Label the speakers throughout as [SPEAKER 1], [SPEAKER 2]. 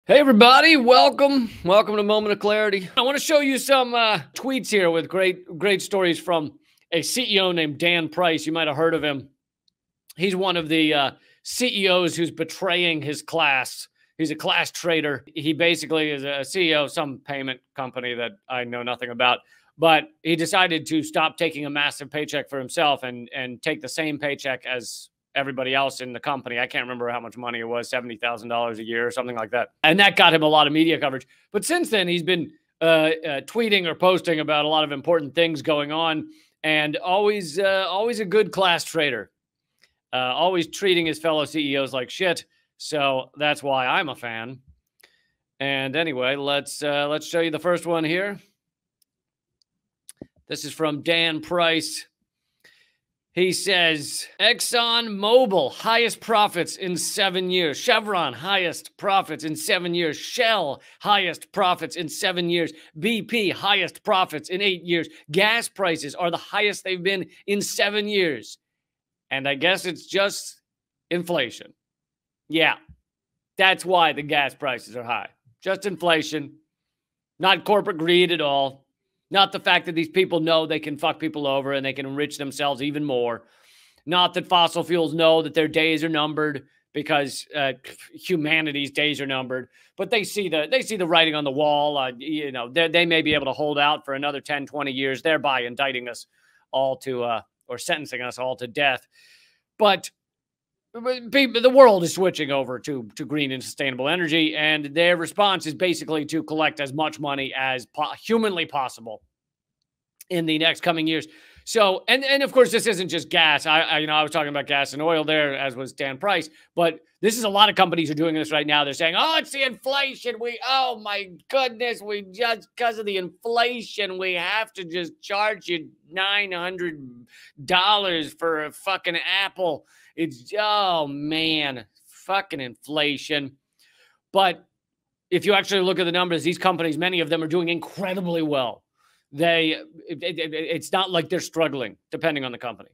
[SPEAKER 1] Hey everybody, welcome to Moment of Clarity. I want to show you some tweets here with great stories from a CEO named Dan Price. You might have heard of him. He's one of the CEOs who's betraying his class. He's a class traitor. He basically is a CEO of some payment company that I know nothing about, but he decided to stop taking a massive paycheck for himself and take the same paycheck as everybody else in the company. I can't remember how much money it was, $70,000 a year or something like that. And that got him a lot of media coverage. But since then, he's been tweeting or posting about a lot of important things going on, and always a good class traitor, always treating his fellow CEOs like shit. So that's why I'm a fan. And anyway, let's show you the first one here. This is from Dan Price. He says, ExxonMobil, highest profits in 7 years. Chevron, highest profits in 7 years. Shell, highest profits in 7 years. BP, highest profits in 8 years. Gas prices are the highest they've been in 7 years. And I guess it's just inflation. Yeah, that's why the gas prices are high. Just inflation, not corporate greed at all. Not the fact that these people know they can fuck people over and they can enrich themselves even more. Not that fossil fuels know that their days are numbered because humanity's days are numbered. But they see the writing on the wall. They may be able to hold out for another 10, 20 years, thereby indicting us all to or sentencing us all to death. But the world is switching over to green and sustainable energy, and their response is basically to collect as much money as humanly possible in the next coming years. So, and of course, this isn't just gas. I was talking about gas and oil there, as was Dan Price, but this is a lot of companies are doing this right now. They're saying, "Oh, it's the inflation. Oh my goodness, we just because of the inflation, we have to just charge you $900 for a fucking apple." It's, oh man, fucking inflation. But if you actually look at the numbers, these companies, many of them are doing incredibly well. It's not like they're struggling, depending on the company.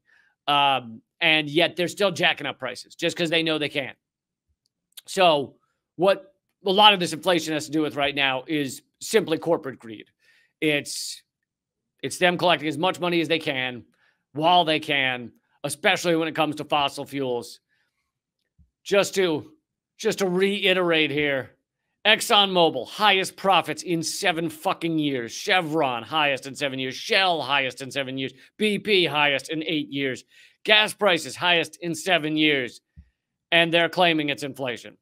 [SPEAKER 1] And yet they're still jacking up prices just because they know they can. So what a lot of this inflation has to do with right now is simply corporate greed. It's them collecting as much money as they can while they can, especially when it comes to fossil fuels. Just to reiterate here, ExxonMobil, highest profits in 7 fucking years. Chevron, highest in 7 years. Shell, highest in 7 years. BP, highest in 8 years. Gas prices, highest in 7 years. And they're claiming it's inflation.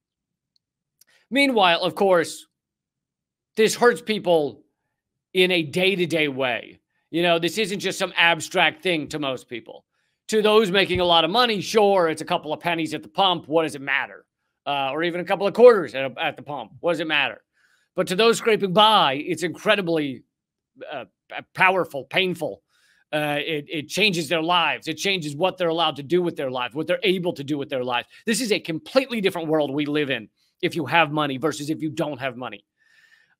[SPEAKER 1] Meanwhile, of course, this hurts people in a day-to-day way. This isn't just some abstract thing to most people. To those making a lot of money, sure, it's a couple of pennies at the pump. What does it matter? Or even a couple of quarters at the pump. What does it matter? But to those scraping by, it's incredibly powerful, painful. It changes their lives. It changes what they're allowed to do with their lives, what they're able to do with their lives. This is a completely different world we live in if you have money versus if you don't have money.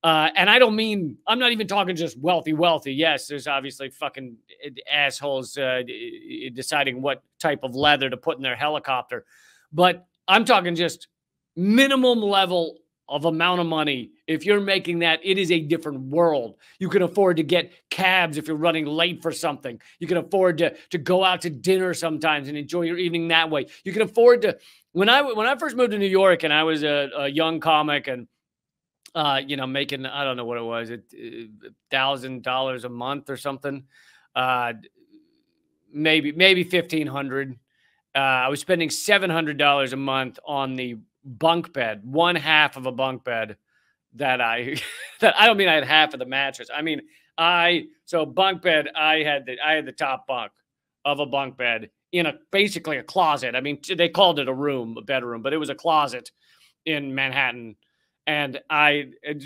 [SPEAKER 1] And I'm not even talking just wealthy. Yes, there's obviously fucking assholes deciding what type of leather to put in their helicopter. But I'm talking just minimum level of amount of money. If you're making that, it is a different world. You can afford to get cabs if you're running late for something. You can afford to go out to dinner sometimes and enjoy your evening that way. You can afford to, when I first moved to New York and I was a young comic and making, I don't know what it was, $1,000 a month or something, maybe $1,500. I was spending $700 a month on the bunk bed, one half of a bunk bed that I don't mean I had half of the mattress. I mean, bunk bed, I had the top bunk of a bunk bed in basically a closet. I mean, they called it a bedroom, but it was a closet in Manhattan. And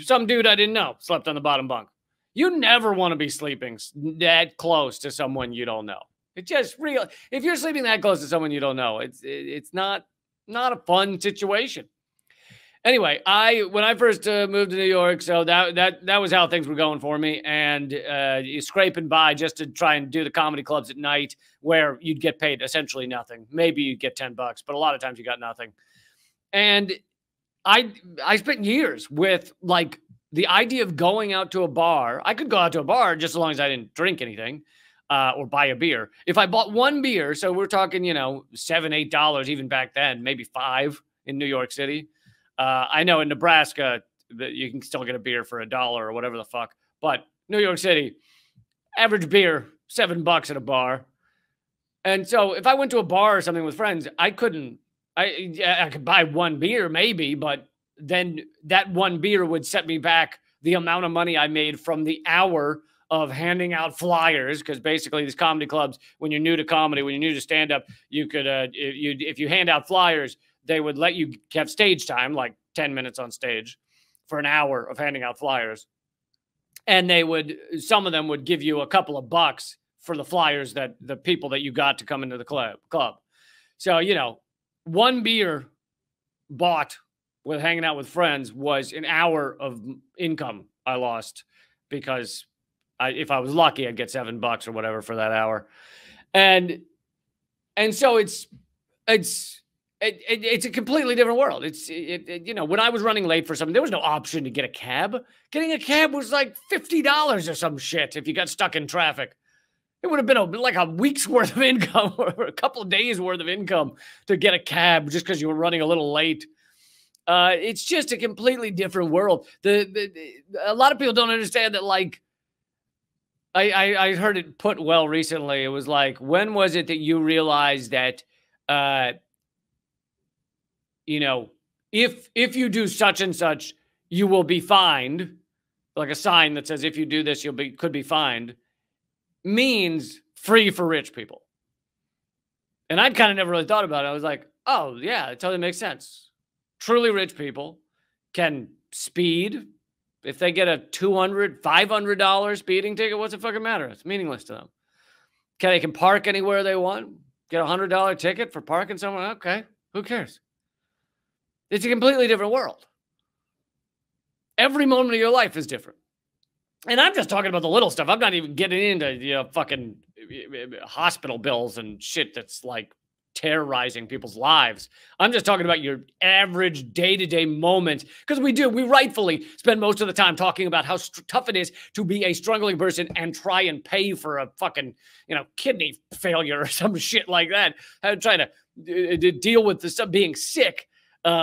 [SPEAKER 1] some dude I didn't know slept on the bottom bunk. You never want to be sleeping that close to someone you don't know. It's just real. If you're sleeping that close to someone you don't know, it's not a fun situation. Anyway, when I first moved to New York, so that was how things were going for me, and scraping by just to try and do the comedy clubs at night, where you'd get paid essentially nothing. Maybe you'd get $10, but a lot of times you got nothing. And I spent years with like the idea of going out to a bar. I could go out to a bar just as long as I didn't drink anything or buy a beer. If I bought one beer, so we're talking, $7, $8 even back then, maybe $5 in New York City. I know in Nebraska that you can still get a beer for $1 or whatever the fuck, but New York City, average beer, $7 at a bar. And so if I went to a bar or something with friends, I could buy one beer maybe, but then that one beer would set me back the amount of money I made from the hour of handing out flyers. Because basically these comedy clubs, when you're new to comedy, when you're new to stand-up, you could, if you hand out flyers, they would let you have stage time, like 10 minutes on stage for an hour of handing out flyers. And some of them would give you a couple of bucks for the flyers that the people that you got to come into the club. So, one beer bought with hanging out with friends was an hour of income I lost because if I was lucky, I'd get $7 or whatever for that hour. And so it's a completely different world. When I was running late for something, there was no option to get a cab. Getting a cab was like $50 or some shit if you got stuck in traffic. It would have been like a week's worth of income or a couple of days worth of income to get a cab just because you were running a little late. It's just a completely different world. A lot of people don't understand that. Like, I heard it put well recently. It was like, when was it that you realized that, if you do such and such, you will be fined, like a sign that says, if you do this, could be fined, means free for rich people. And I'd kind of never really thought about it. I was like, oh yeah, it totally makes sense. Truly rich people can speed. If they get a $200, $500 speeding ticket, what's it fucking matter? It's meaningless to them. They can park anywhere they want, get a $100 ticket for parking somewhere. Okay, who cares? It's a completely different world. Every moment of your life is different. And I'm just talking about the little stuff. I'm not even getting into, fucking hospital bills and shit that's like terrorizing people's lives. I'm just talking about your average day-to-day moments. Because we rightfully spend most of the time talking about how tough it is to be a struggling person and try and pay for a fucking, kidney failure or some shit like that. Trying to deal with being sick.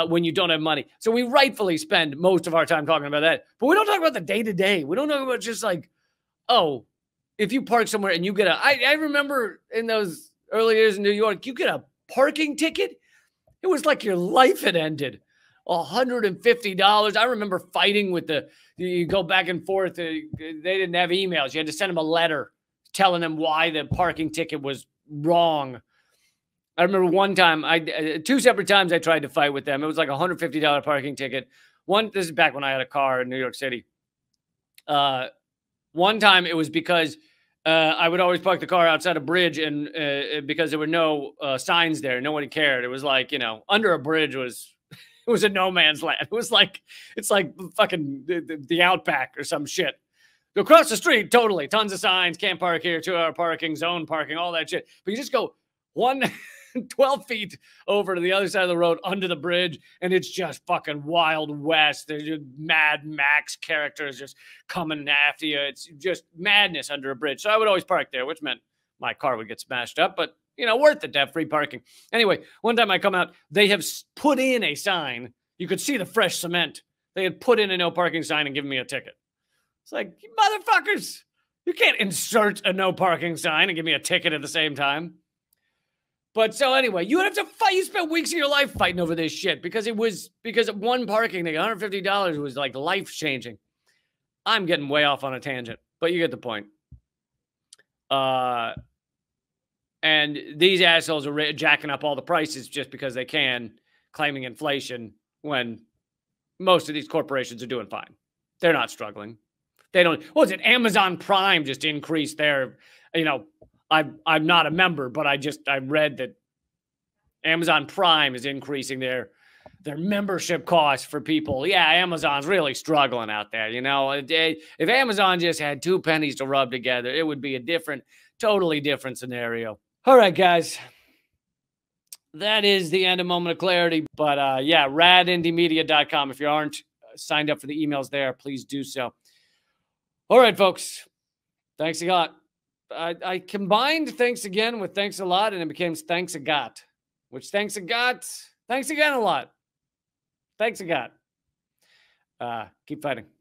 [SPEAKER 1] When you don't have money. So we rightfully spend most of our time talking about that. But we don't talk about the day-to-day. We don't talk about just like, oh, if you park somewhere and you get I remember in those early years in New York, you get a parking ticket. It was like your life had ended. $150. I remember fighting with you go back and forth. They didn't have emails. You had to send them a letter telling them why the parking ticket was wrong. I remember one time, two separate times I tried to fight with them. It was like a $150 parking ticket. This is back when I had a car in New York City. One time it was because I would always park the car outside a bridge, and because there were no signs there, nobody cared. It was like, under a bridge it was a no man's land. It's like fucking the Outback or some shit. Across the street, totally, tons of signs, can't park here, 2-hour parking, zone parking, all that shit. But you just go 12 feet over to the other side of the road under the bridge, and it's just fucking Wild West. There's just Mad Max characters just coming after you. It's just madness under a bridge. So I would always park there, which meant my car would get smashed up, but worth it to have free parking. Anyway, one time I come out, they have put in a sign. You could see the fresh cement. They had put in a no parking sign and given me a ticket. It's like, you motherfuckers, you can't insert a no parking sign and give me a ticket at the same time. But so anyway, you would have to fight. You spent weeks of your life fighting over this shit because of one parking thing. $150 was like life changing. I'm getting way off on a tangent, but you get the point. And these assholes are jacking up all the prices just because they can, claiming inflation when most of these corporations are doing fine. They're not struggling. They don't. What was it? Amazon Prime just increased their, I'm not a member, but I read that Amazon Prime is increasing their membership costs for people. Yeah, Amazon's really struggling out there. If Amazon just had 2 pennies to rub together, it would be a totally different scenario. All right, guys. that is the end of Moment of Clarity. But yeah, radindiemedia.com. If you aren't signed up for the emails there, please do so. All right, folks. Thanks a lot. I combined thanks again with thanks a lot, and it became thanks a got, which thanks a got, thanks again a lot. Thanks a got. Keep fighting.